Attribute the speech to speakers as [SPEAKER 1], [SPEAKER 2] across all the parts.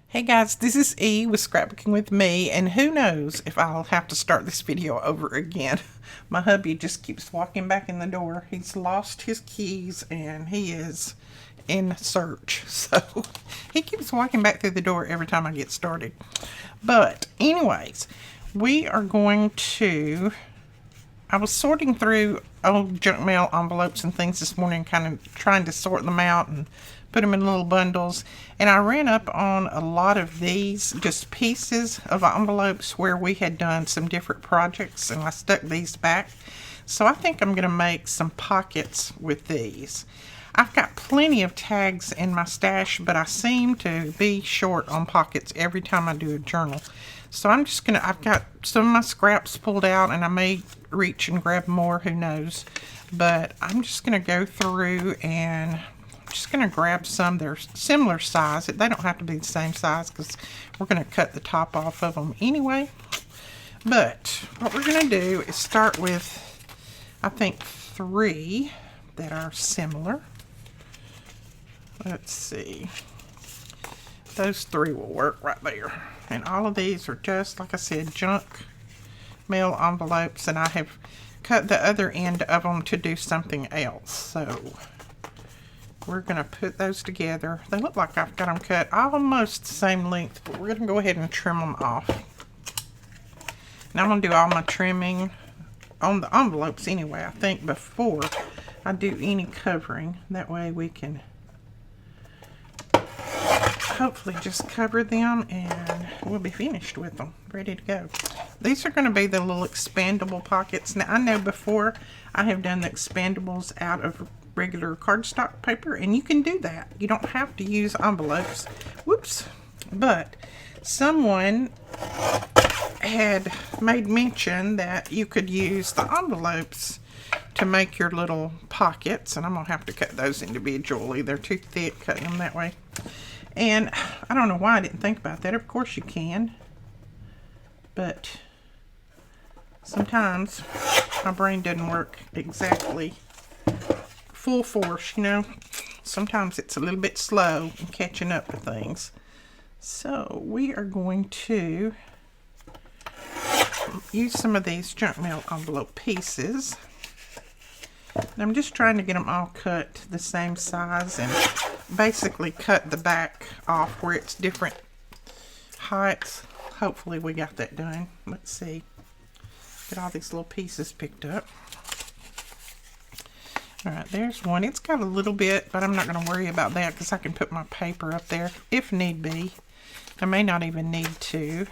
[SPEAKER 1] Hey guys, this is E with Scrapbooking with me, and who knows if I'll have to start this video over again. My hubby just keeps walking back in the door. He's lost his keys and he is in search. So he keeps walking back through the door every time I get started. But anyways, we are going to... I was sorting through old junk mail envelopes and things this morning, kind of trying to sort them out and put them in little bundles, and I ran up on a lot of these just pieces of envelopes where we had done some different projects, and I stuck these back. So I think I'm going to make some pockets with these. I've got plenty of tags in my stash, but I seem to be short on pockets every time I do a journal. So I'm just going to, I've got some of my scraps pulled out, and I may reach and grab more, who knows. But I'm just going to go through and I'm just going to grab some. They're similar size. They don't have to be the same size because we're going to cut the top off of them anyway. But what we're going to do is start with, I think, 3 that are similar. Let's see. Those 3 will work right there. And all of these are just, like I said, junk mail envelopes, and I have cut the other end of them to do something else. So we're going to put those together. They look like I've got them cut almost the same length, but we're going to go ahead and trim them off. Now I'm going to do all my trimming on the envelopes anyway, I think, before I do any covering. That way we can hopefully just cover them and we'll be finished with them, ready to go. These are going to be the little expandable pockets. Now I know before I have done the expandables out of regular cardstock paper, and you can do that. You don't have to use envelopes. Whoops. But someone had made mention that you could use the envelopes to make your little pockets, and I'm going to have to cut those individually. They're too thick cutting them that way. And I don't know why I didn't think about that. Of course you can. But sometimes my brain doesn't work exactly full force, you know. Sometimes it's a little bit slow in catching up with things. So we are going to use some of these junk mail envelope pieces. And I'm just trying to get them all cut the same size and basically cut the back off where it's different heights. Hopefully we got that done. Let's see. Get all these little pieces picked up. Alright, there's one. It's got a little bit, but I'm not going to worry about that because I can put my paper up there if need be. I may not even need to.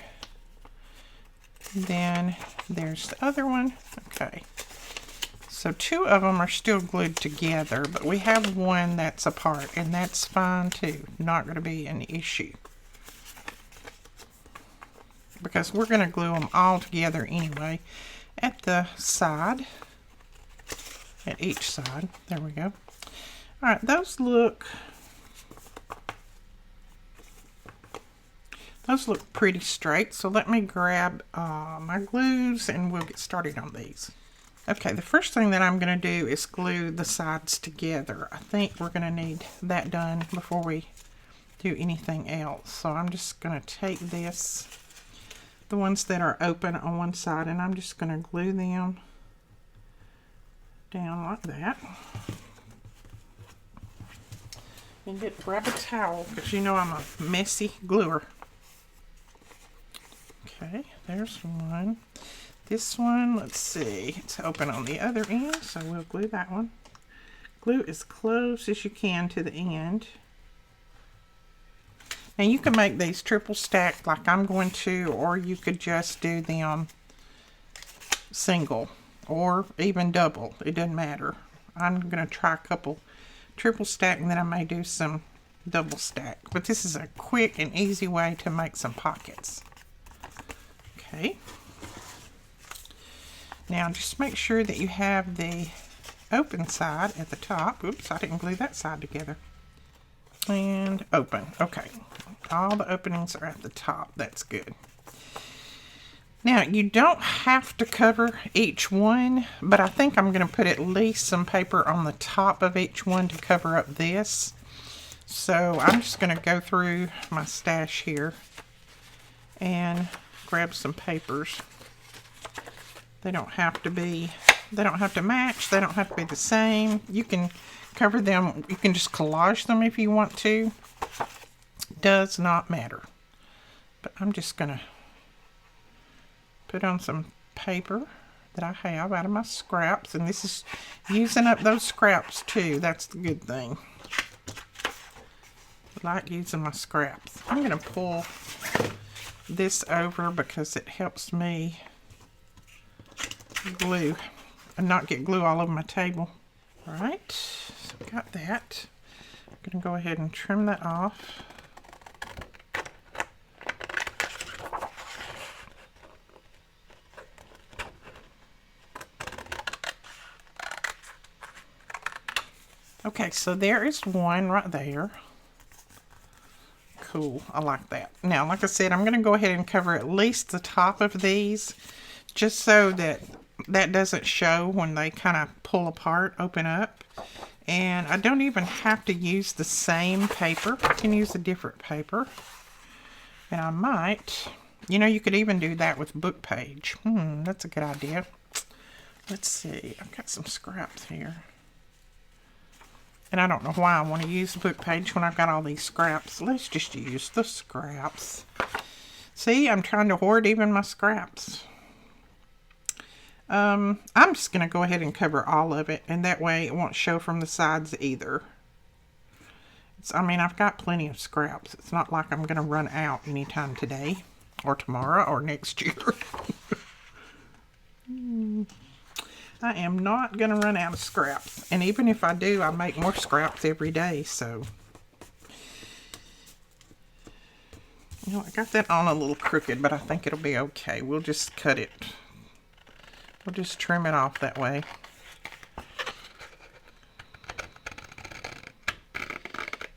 [SPEAKER 1] Then there's the other one. Okay. So 2 of them are still glued together, but we have one that's apart, and that's fine too. Not going to be an issue. Because we're going to glue them all together anyway at the side. At each side. There we go. Alright, those look pretty straight. So let me grab my glues and we'll get started on these. Okay, the first thing that I'm going to do is glue the sides together. I think we're going to need that done before we do anything else. So I'm just going to take this, the ones that are open on one side, and I'm just going to glue them down like that. And grab a towel because you know I'm a messy gluer. Okay, there's one. This one, let's see, it's open on the other end, so we'll glue that one. Glue as close as you can to the end. Now you can make these triple stacked like I'm going to, or you could just do them single or even double. It doesn't matter. I'm going to try a couple triple stack, and then I may do some double stack. But this is a quick and easy way to make some pockets. Okay. Now just make sure that you have the open side at the top. Oops, I didn't glue that side together. And open. Okay. All the openings are at the top. That's good. Now, you don't have to cover each one, but I think I'm going to put at least some paper on the top of each one to cover up this. So I'm just going to go through my stash here and grab some papers. They don't have to match. They don't have to be the same. You can cover them. You can just collage them if you want to. Does not matter. But I'm just going to put on some paper that I have out of my scraps. And this is using up those scraps too. That's the good thing. I like using my scraps. I'm going to pull this over because it helps me glue and not get glue all over my table. All right, so got that. I'm going to go ahead and trim that off. Okay, so there is one right there. Cool, I like that. Now, like I said, I'm going to go ahead and cover at least the top of these, just so that that doesn't show when they kind of pull apart, open up. And I don't even have to use the same paper. I can use a different paper. And I might, you know, you could even do that with book page. That's a good idea. Let's see, I've got some scraps here. And I don't know why I want to use the book page when I've got all these scraps. Let's just use the scraps. See, I'm trying to hoard even my scraps. I'm just going to go ahead and cover all of it, and that way it won't show from the sides either. I mean, I've got plenty of scraps. It's not like I'm going to run out anytime today or tomorrow or next year. I am not going to run out of scraps. And even if I do, I make more scraps every day, so. You know, I got that on a little crooked, but I think it'll be okay. We'll just cut it. We'll just trim it off that way.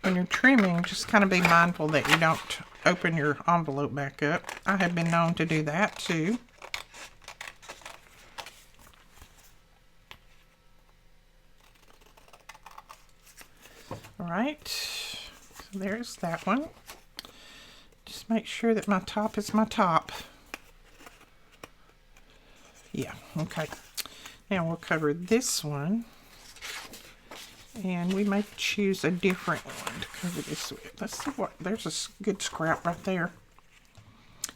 [SPEAKER 1] When you're trimming, just kind of be mindful that you don't open your envelope back up. I have been known to do that too. All right, so there's that one. Just make sure that my top is my top. Yeah, okay. Now we'll cover this one. And we may choose a different one to cover this with. Let's see what, there's a good scrap right there.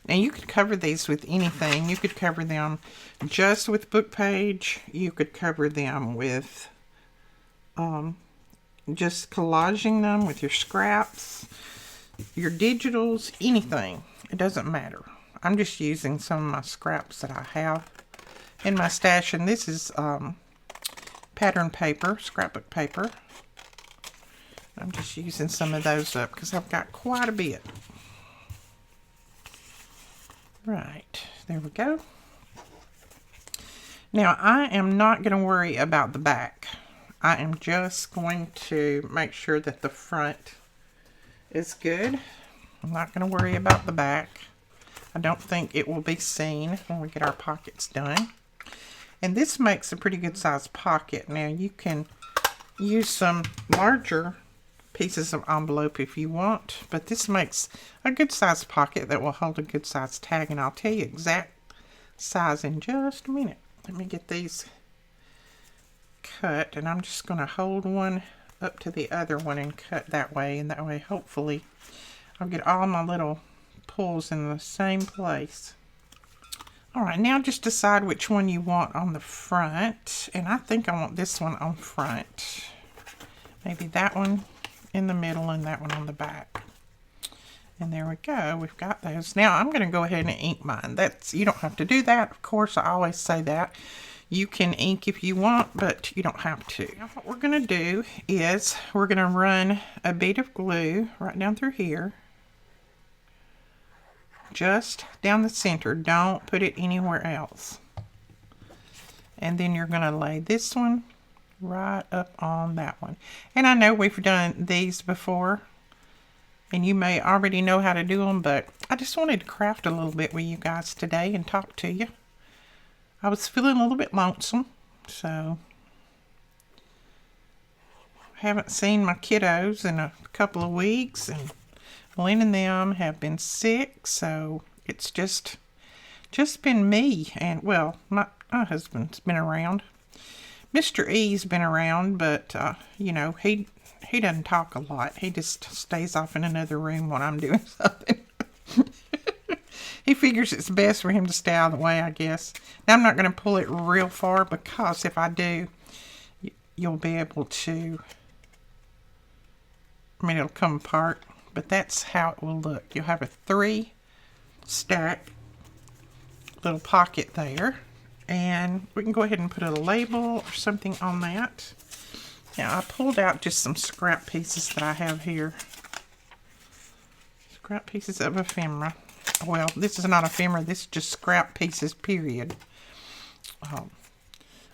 [SPEAKER 1] Now you could cover these with anything. You could cover them just with book page. You could cover them with just collaging them with your scraps, your digitals, anything. It doesn't matter. I'm just using some of my scraps that I have in my stash, and this is pattern paper, scrapbook paper. I'm just using some of those up because I've got quite a bit. Right, there we go. Now I am not going to worry about the back. I am just going to make sure that the front is good. I'm not going to worry about the back. I don't think it will be seen when we get our pockets done. And this makes a pretty good sized pocket. Now you can use some larger pieces of envelope if you want, but this makes a good sized pocket that will hold a good sized tag, and I'll tell you exact size in just a minute. Let me get these cut, and I'm just going to hold one up to the other one and cut that way, and that way hopefully I'll get all my little pulls in the same place. Alright, now just decide which one you want on the front, and I think I want this one on front. Maybe that one in the middle and that one on the back. And there we go, we've got those. Now I'm going to go ahead and ink mine. You don't have to do that, of course, I always say that. You can ink if you want, but you don't have to. Now what we're going to do is we're going to run a bead of glue right down through here. Just down the center. Don't put it anywhere else. And then you're going to lay this one right up on that one. And I know we've done these before, and you may already know how to do them, but I just wanted to craft a little bit with you guys today and talk to you. I was feeling a little bit lonesome, so haven't seen my kiddos in a couple of weeks, and Lynn and them have been sick, so it's just been me. And, well, my husband's been around. Mr. E's been around, but, you know, he doesn't talk a lot. He just stays off in another room when I'm doing something. He figures it's best for him to stay out of the way, I guess. Now, I'm not going to pull it real far, because if I do, you'll be able to, I mean, it'll come apart, but that's how it will look. You'll have a 3-stack little pocket there, and we can go ahead and put a label or something on that. Now, I pulled out just some scrap pieces that I have here. Scrap pieces of ephemera. Well, this is not ephemera, this is just scrap pieces, period.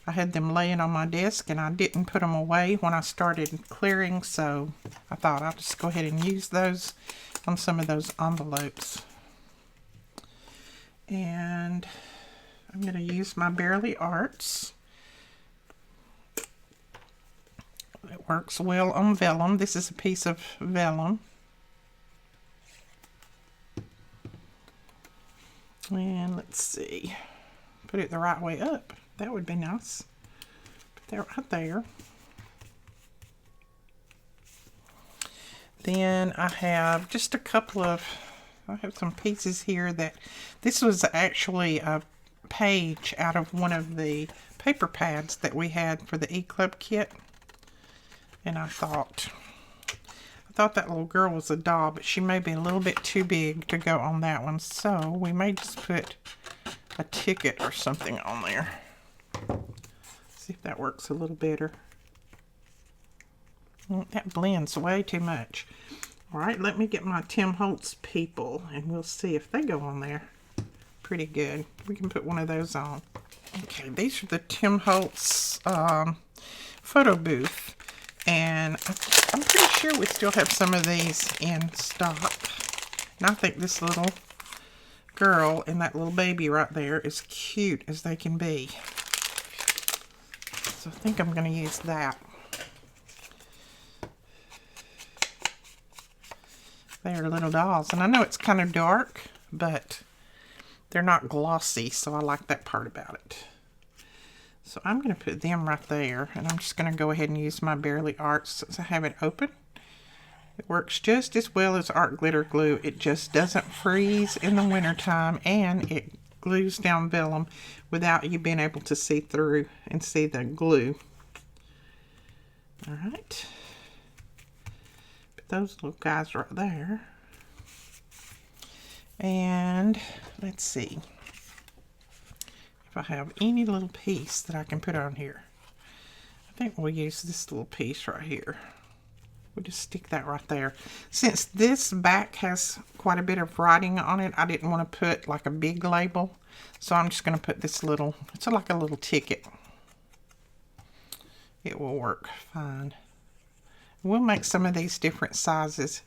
[SPEAKER 1] I had them laying on my desk, and I didn't put them away when I started clearing, so I thought I'll just go ahead and use those on some of those envelopes. And I'm going to use my Bearly Arts. It works well on vellum. This is a piece of vellum. And let's see, put it the right way up. That would be nice. Put that right there. Then I have just a couple of, I have some pieces here that, this was actually a page out of one of the paper pads that we had for the E-Club kit. And I thought that little girl was a doll, but she may be a little bit too big to go on that one. So we may just put a ticket or something on there. See if that works a little better. That blends way too much. All right, let me get my Tim Holtz people, and we'll see if they go on there. Pretty good. We can put one of those on. Okay, these are the Tim Holtz photo booth. And I'm pretty sure we still have some of these in stock. And I think this little girl and that little baby right there is cute as they can be. So I think I'm going to use that. They're little dolls. And I know it's kind of dark, but they're not glossy, so I like that part about it. So I'm going to put them right there, and I'm just going to go ahead and use my Bearly Arts since I have it open. It works just as well as art glitter glue. It just doesn't freeze in the wintertime, and it glues down vellum without you being able to see through and see the glue. All right. Put those little guys right there. And let's see if I have any little piece that I can put on here. I think we'll use this little piece right here. We'll just stick that right there. Since this back has quite a bit of writing on it, I didn't want to put like a big label. So I'm just going to put this little, it's like a little ticket. It will work fine. We'll make some of these different sizes.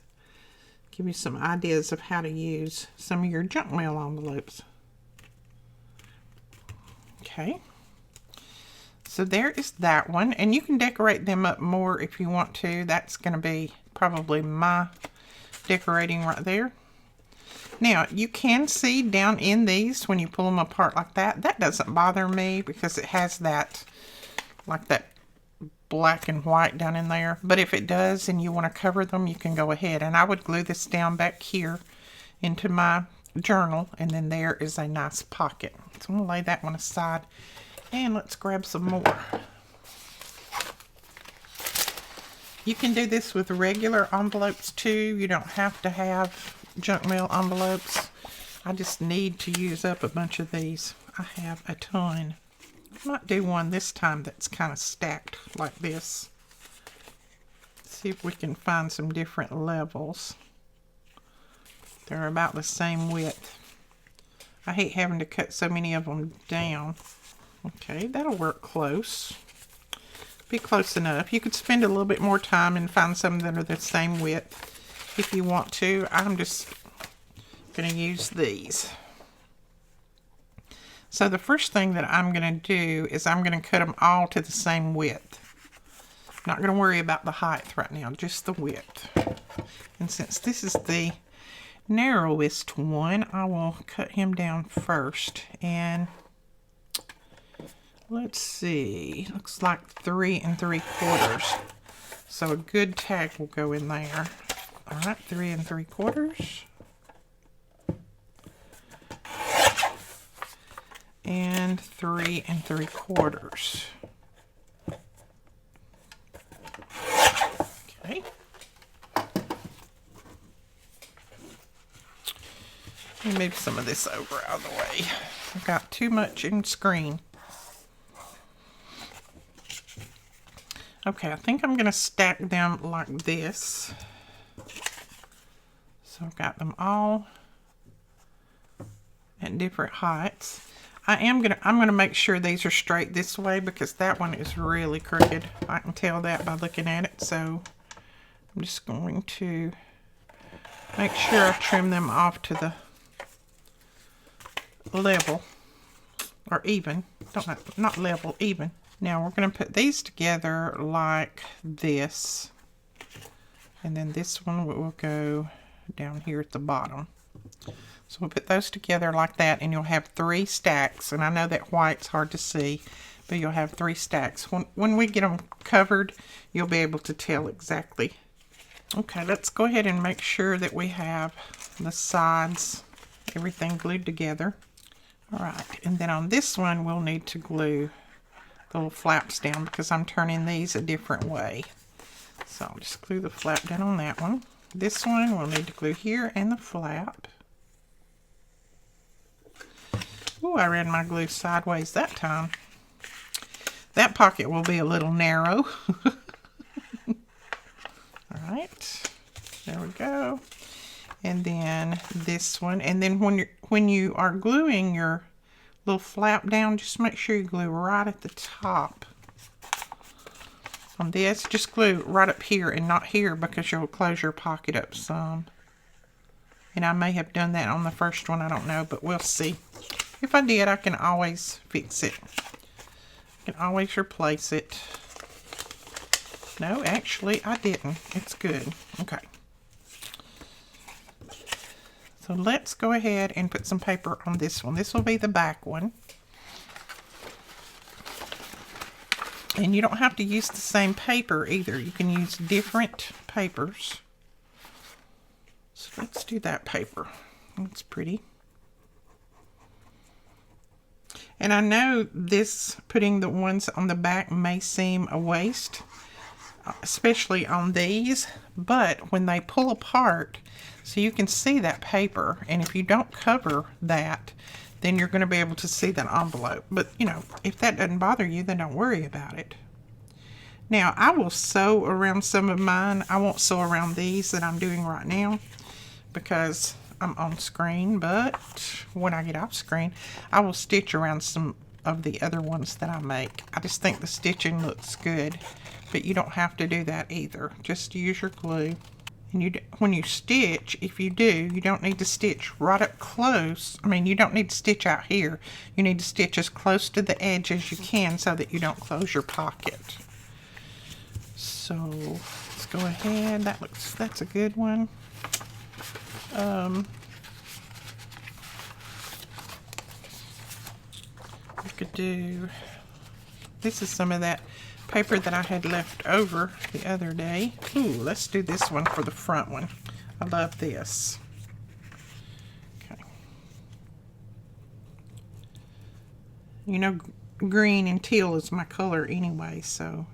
[SPEAKER 1] Give you some ideas of how to use some of your junk mail envelopes. Okay. So there is that one, and you can decorate them up more if you want to. That's going to be probably my decorating right there. Now, you can see down in these when you pull them apart like that. That doesn't bother me because it has that, like that black and white down in there. But if it does and you want to cover them, you can go ahead. And I would glue this down back here into my journal, and then there is a nice pocket. So I'm going to lay that one aside. And let's grab some more. You can do this with regular envelopes too. You don't have to have junk mail envelopes. I just need to use up a bunch of these. I have a ton. I might do one this time that's kind of stacked like this. See if we can find some different levels. They're about the same width. I hate having to cut so many of them down. Okay, that'll work close. Be close enough. You could spend a little bit more time and find some that are the same width if you want to. I'm just going to use these. So the first thing that I'm going to do is I'm going to cut them all to the same width. Not going to worry about the height right now, just the width. And since this is the narrowest one, I will cut him down first. And let's see, looks like 3 3/4. So a good tag will go in there. All right, 3 3/4. And 3 3/4. Okay. Let me move some of this over out of the way. I've got too much in screen. Okay, I think I'm going to stack them like this. So I've got them all at different heights. I'm gonna make sure these are straight this way because that one is really crooked. I can tell that by looking at it. So I'm just going to make sure I trim them off to the level or even. Not level, even. Now we're gonna put these together like this, and then this one will go down here at the bottom. So we'll put those together like that, and you'll have 3 stacks. And I know that white's hard to see, but you'll have 3 stacks. When we get them covered, you'll be able to tell exactly. Okay, let's go ahead and make sure that we have the sides, everything glued together. All right, and then on this one, we'll need to glue the little flaps down because I'm turning these a different way. So I'll just glue the flap down on that one. This one, we'll need to glue here and the flap. Ooh, I ran my glue sideways that time. That pocket will be a little narrow. All right, there we go. And then this one. And then when you are gluing your little flap down, just make sure you glue right at the top. On this, just glue right up here and not here because you'll close your pocket up some. And I may have done that on the first one, I don't know, but we'll see. If I did, I can always fix it. I can always replace it. No, actually, I didn't. It's good. Okay. So let's go ahead and put some paper on this one. This will be the back one. And you don't have to use the same paper either. You can use different papers. So let's do that paper. That's pretty. And I know this, putting the ones on the back may seem a waste, especially on these, but when they pull apart, so you can see that paper, and if you don't cover that, then you're going to be able to see that envelope. But, you know, if that doesn't bother you, then don't worry about it. Now, I will sew around some of mine. I won't sew around these that I'm doing right now because I'm on screen, but when I get off screen, I will stitch around some of the other ones that I make. I just think the stitching looks good, but you don't have to do that either. Just use your glue. And when you stitch, if you do, you don't need to stitch right up close. I mean, you don't need to stitch out here. You need to stitch as close to the edge as you can so that you don't close your pocket. So let's go ahead. That's a good one. We could do, this is some of that paper that I had left over the other day. Ooh, let's do this one for the front one. I love this. Okay. You know, green and teal is my color anyway, so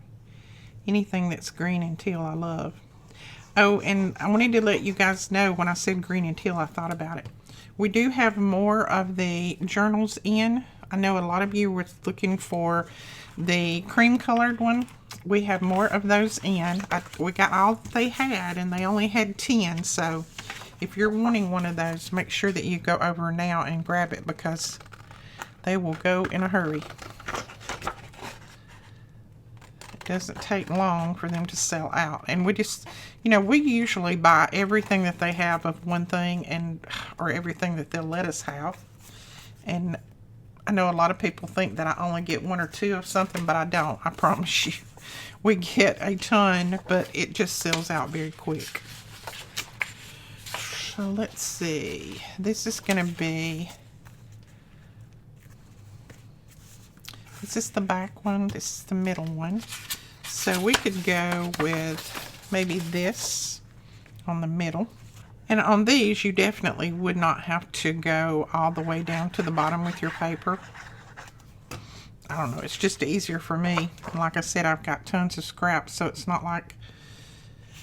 [SPEAKER 1] anything that's green and teal I love. Oh, and I wanted to let you guys know, when I said green and teal, I thought about it. We do have more of the journals in. I know a lot of you were looking for the cream colored one. We have more of those in. We got all that they had, and they only had 10. So if you're wanting one of those, make sure that you go over now and grab it because they will go in a hurry. It doesn't take long for them to sell out. And we just, you know, we usually buy everything that they have of one thing, or everything that they'll let us have. And I know a lot of people think that I only get 1 or 2 of something, but I don't. I promise you. We get a ton, but it just sells out very quick. So let's see. This is going to be... This is the back one. This is the middle one. So we could go with maybe this on the middle. And on these, you definitely would not have to go all the way down to the bottom with your paper. I don't know, it's just easier for me. Like I said, I've got tons of scraps, so it's not like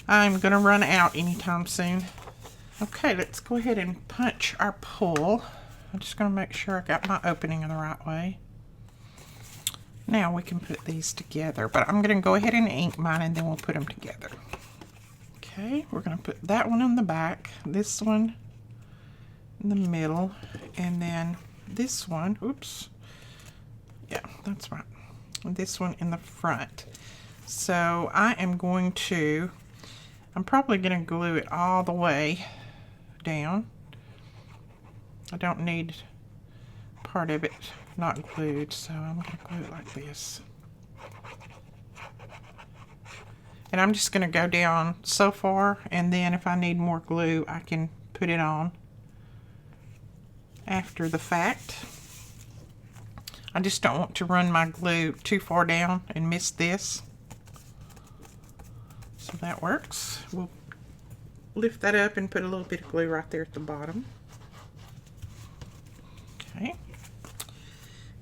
[SPEAKER 1] I'm going to run out anytime soon. Okay, let's go ahead and punch our pull. I'm just going to make sure I got my opening in the right way. Now we can put these together, but I'm going to go ahead and ink mine and then we'll put them together. Okay, we're going to put that one in the back, this one in the middle, and then this one, oops, yeah, that's right, and this one in the front. So I am going to, I'm probably going to glue it all the way down. I don't need part of it not glued, so I'm going to glue it like this. And I'm just going to go down so far, and then if I need more glue, I can put it on after the fact. I just don't want to run my glue too far down and miss this. So that works. We'll lift that up and put a little bit of glue right there at the bottom. Okay.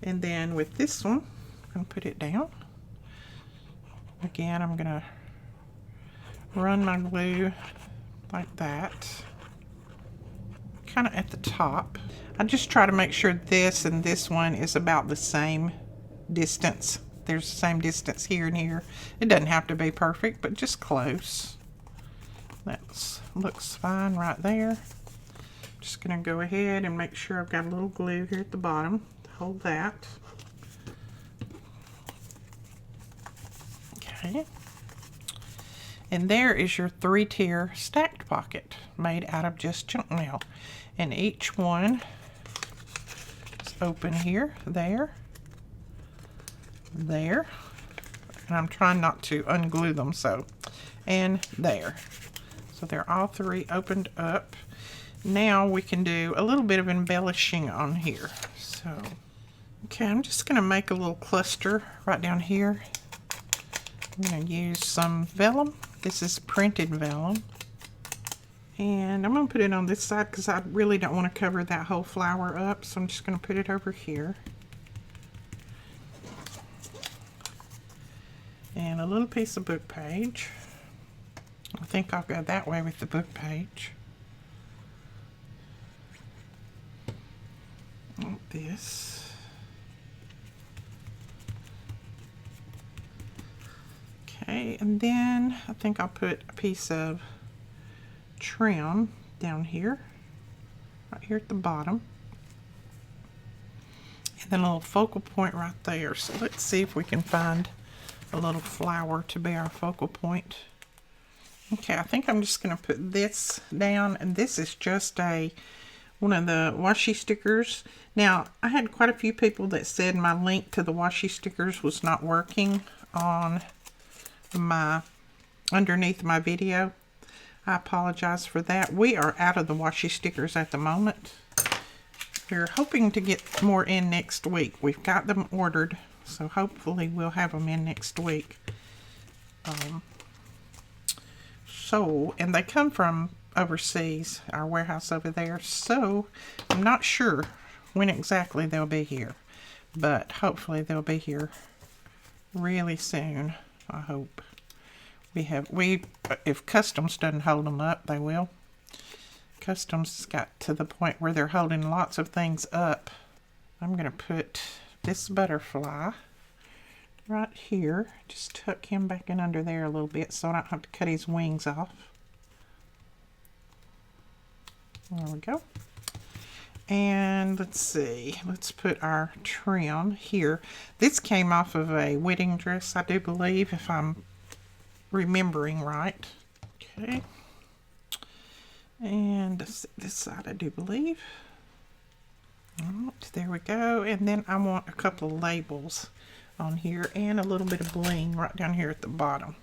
[SPEAKER 1] And then with this one, I'm going to put it down. Again, I'm going to run my glue like that, kind of at the top. I just try to make sure this and this one is about the same distance. There's the same distance here and here. It doesn't have to be perfect, but just close. That looks fine right there. Just gonna go ahead and make sure I've got a little glue here at the bottom to hold that. Okay. And there is your 3-tier stacked pocket made out of just junk mail. And each one is open here, there, there. And I'm trying not to unglue them, so, and there. So they're all 3 opened up. Now we can do a little bit of embellishing on here. So, okay, I'm just gonna make a little cluster right down here. I'm gonna use some vellum. This is printed vellum. And I'm going to put it on this side because I really don't want to cover that whole flower up. So I'm just going to put it over here. And a little piece of book page. I think I'll go that way with the book page. Like this. Okay, and then I think I'll put a piece of trim down here, right here at the bottom, and then a little focal point right there. So let's see if we can find a little flower to be our focal point. Okay, I think I'm just going to put this down, and this is just one of the washi stickers. Now, I had quite a few people that said my link to the washi stickers was not working on underneath my video. I apologize for that. We are out of the washi stickers at the moment. We're hoping to get more in next week. We've got them ordered, so hopefully we'll have them in next week. And they come from overseas, our warehouse over there, so I'm not sure when exactly they'll be here, but hopefully they'll be here really soon, I hope. If Customs doesn't hold them up, they will. Customs got to the point where they're holding lots of things up. I'm going to put this butterfly right here. Just tuck him back in under there a little bit so I don't have to cut his wings off. There we go. And let's see. Let's put our trim here. This came off of a wedding dress, I do believe, if I'm remembering right. Okay. And this side, I do believe. Right, there we go. And then I want a couple of labels on here and a little bit of bling right down here at the bottom.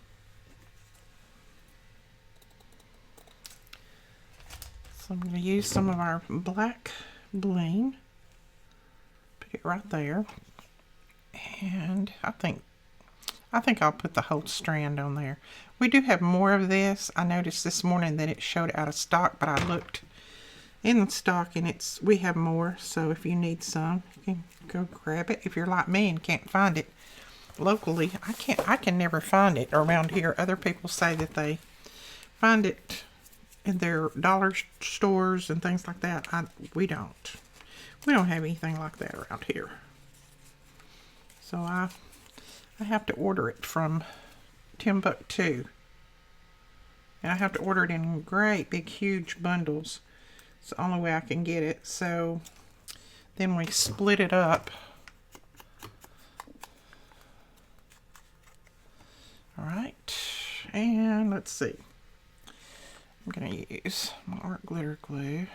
[SPEAKER 1] So I'm going to use some of our black bling. Put it right there. And I think I'll put the whole strand on there. We do have more of this. I noticed this morning that it showed out of stock, but I looked in the stock and we have more. So if you need some, you can go grab it. If you're like me and can't find it locally, I can never find it around here. Other people say that they find it in their dollar stores and things like that. We don't have anything like that around here. So I have to order it from Timbuktu. And I have to order it in great big huge bundles. It's the only way I can get it. So then we split it up. Alright. And let's see. I'm going to use my art glitter glue.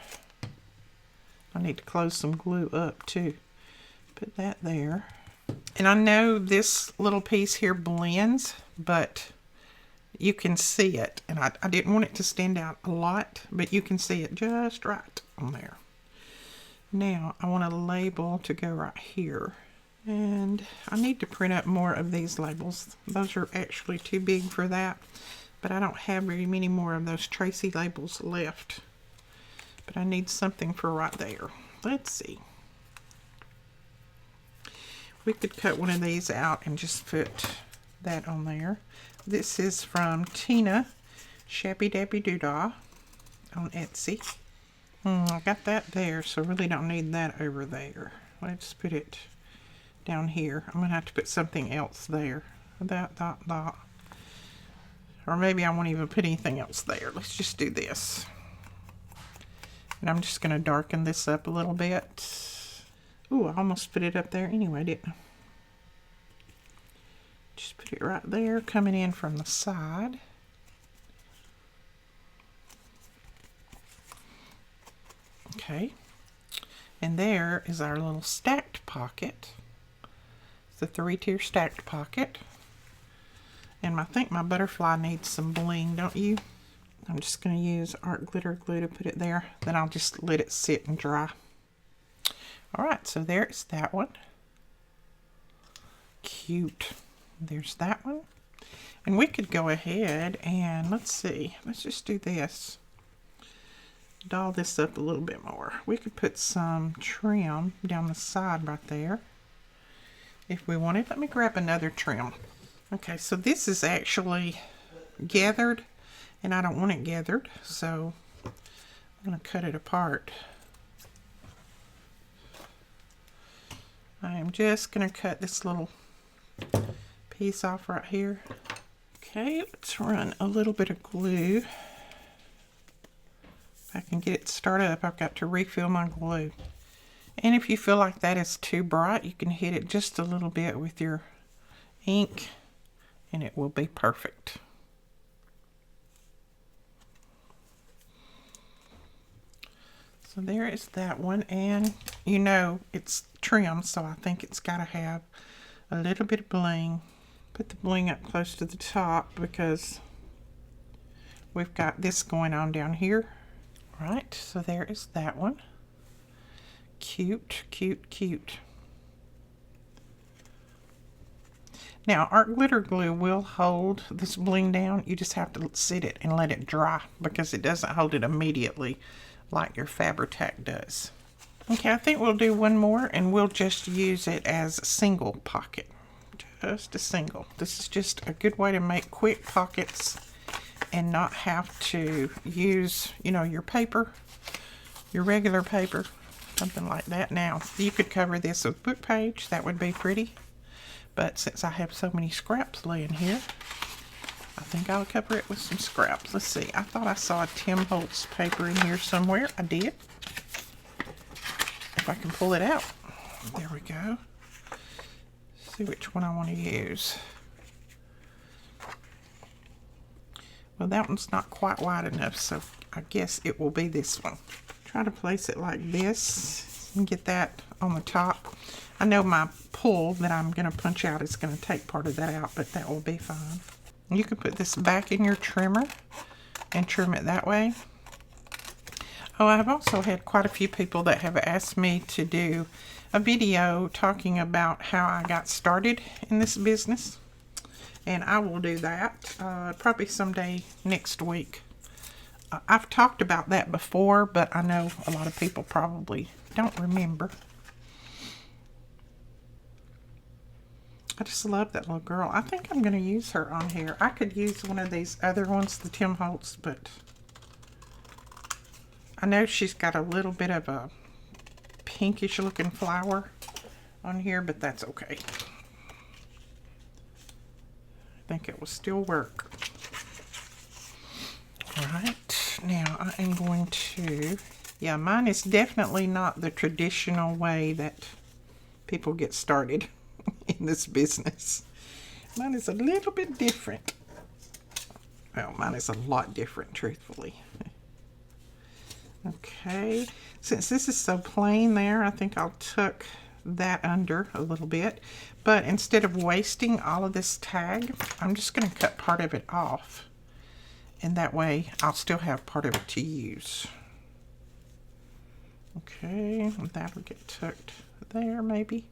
[SPEAKER 1] I need to close some glue up too. Put that there. And I know this little piece here blends, but you can see it. And I didn't want it to stand out a lot, but you can see it just right on there. Now I want a label to go right here. And I need to print up more of these labels. Those are actually too big for that. But I don't have very many more of those Tracy labels left. But I need something for right there. Let's see. We could cut one of these out and just put that on there. This is from Tina Shabby Dabby Doodah on Etsy. I got that there, so really don't need that over there. Let's put it down here. I'm going to have to put something else there. That. Or maybe I won't even put anything else there. Let's just do this. And I'm just going to darken this up a little bit. Ooh, I almost put it up there anyway, didn't I? Just put it right there, coming in from the side. Okay. And there is our little stacked pocket. It's a 3-tier stacked pocket. And I think my butterfly needs some bling, don't you? I'm just going to use art glitter glue to put it there. Then I'll just let it sit and dry. Alright, so there's that one. Cute. There's that one. And we could go ahead and, let's see, let's just do this. Doll this up a little bit more. We could put some trim down the side right there if we wanted. Let me grab another trim. Okay, so this is actually gathered, and I don't want it gathered, so I'm going to cut it apart. I am just going to cut this little piece off right here. Okay, let's run a little bit of glue. If I can get it started up, I've got to refill my glue. And if you feel like that is too bright, you can hit it just a little bit with your ink, and it will be perfect. So there is that one, and you know it's trim, so I think it's got to have a little bit of bling. Put the bling up close to the top because we've got this going on down here. Right, so there is that one. Cute, cute, cute. Now, art glitter glue will hold this bling down. You just have to sit it and let it dry because it doesn't hold it immediately like your Fabri-Tac does. Okay, I think we'll do one more and we'll just use it as a single pocket. Just a single. This is just a good way to make quick pockets and not have to use, you know, your paper, your regular paper, something like that. Now, you could cover this with book page. That would be pretty. But since I have so many scraps laying here, I think I'll cover it with some scraps. Let's see. I thought I saw a Tim Holtz paper in here somewhere. I did. If I can pull it out. There we go. See which one I want to use. Well, that one's not quite wide enough, so I guess it will be this one. Try to place it like this. and get that on the top. I know my pull that I'm going to punch out is going to take part of that out, but that will be fine. You can put this back in your trimmer and trim it that way. Oh, I've also had quite a few people that have asked me to do a video talking about how I got started in this business. And I will do that probably someday next week. I've talked about that before, but I know a lot of people probably don't remember. I just love that little girl. I think I'm going to use her on here. I could use one of these other ones, the Tim Holtz, but I know she's got a little bit of a pinkish looking flower on here, but that's okay. I think it will still work. Alright, now I am going to, yeah, mine is definitely not the traditional way that people get started in this business. Mine is a little bit different. Well, mine is a lot different, truthfully. Okay, since this is so plain there, I think I'll tuck that under a little bit. But instead of wasting all of this tag, I'm just going to cut part of it off. And that way, I'll still have part of it to use. Okay, that'll get tucked there maybe.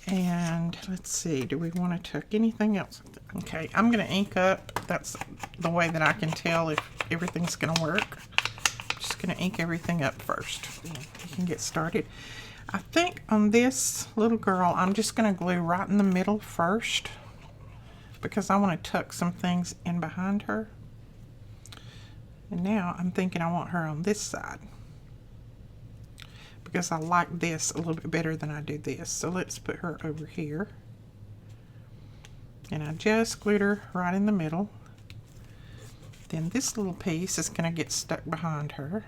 [SPEAKER 1] And let's see, do we want to tuck anything else? Okay, I'm going to ink up. That's the way that I can tell if everything's going to work. I'm just going to ink everything up first. You can get started. I think on this little girl, I'm just going to glue right in the middle first because I want to tuck some things in behind her. And now I'm thinking I want her on this side, because I like this a little bit better than I do this. So let's put her over here. And I just glued her right in the middle. Then this little piece is going to get stuck behind her.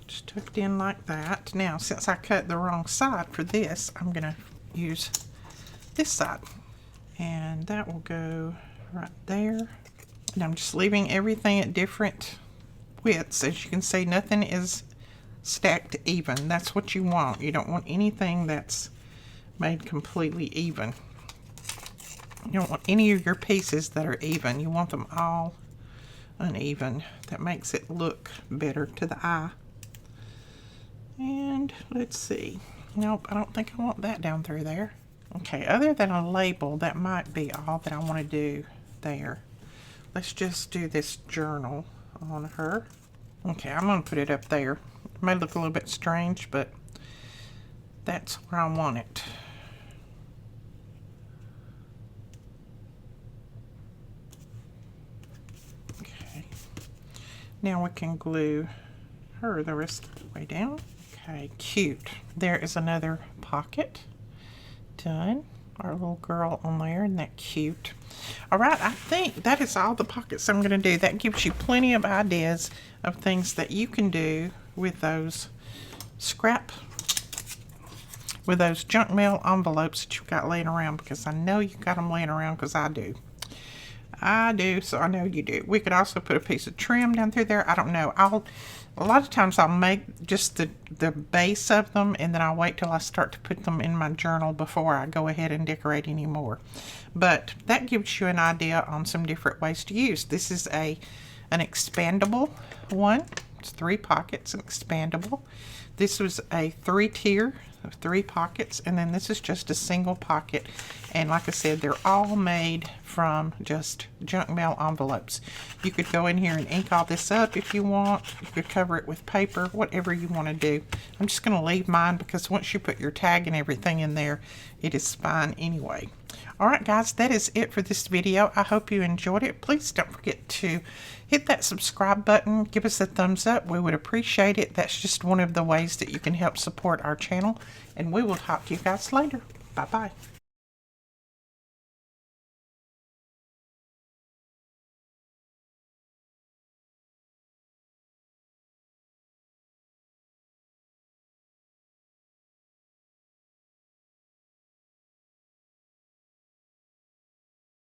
[SPEAKER 1] Just tucked in like that. Now, since I cut the wrong side for this, I'm going to use this side, and that will go right there. And I'm just leaving everything at different widths. As you can see, nothing is stacked even. That's what you want. You don't want anything that's made completely even. You don't want any of your pieces that are even. You want them all uneven. That makes it look better to the eye. And let's see. Nope, I don't think I want that down through there. Okay, other than a label, that might be all that I want to do there. Let's just do this journal on her. Okay, I'm going to put it up there. It may look a little bit strange, but that's where I want it. Okay, now we can glue her the rest of the way down. Okay, cute. There is another pocket. Done. Our little girl on there. Isn't that cute? Alright, I think that is all the pockets I'm going to do. That gives you plenty of ideas of things that you can do with those with those junk mail envelopes that you've got laying around, because I know you've got them laying around, because I do. I do, so I know you do. We could also put a piece of trim down through there. I don't know. A lot of times I'll make just the base of them, and then I'll wait till I start to put them in my journal before I go ahead and decorate any more. But that gives you an idea on some different ways to use. This is an expandable one. It's 3 pockets, and expandable. This was a 3-tier of 3 pockets, and then this is just a single pocket. And like I said, they're all made from just junk mail envelopes. You could go in here and ink all this up if you want. You could cover it with paper, whatever you want to do. I'm just going to leave mine because once you put your tag and everything in there, it is fine anyway. Alright guys, that is it for this video. I hope you enjoyed it. Please don't forget to hit that subscribe button. Give us a thumbs up. We would appreciate it. That's just one of the ways that you can help support our channel. And we will talk to you guys later. Bye-bye.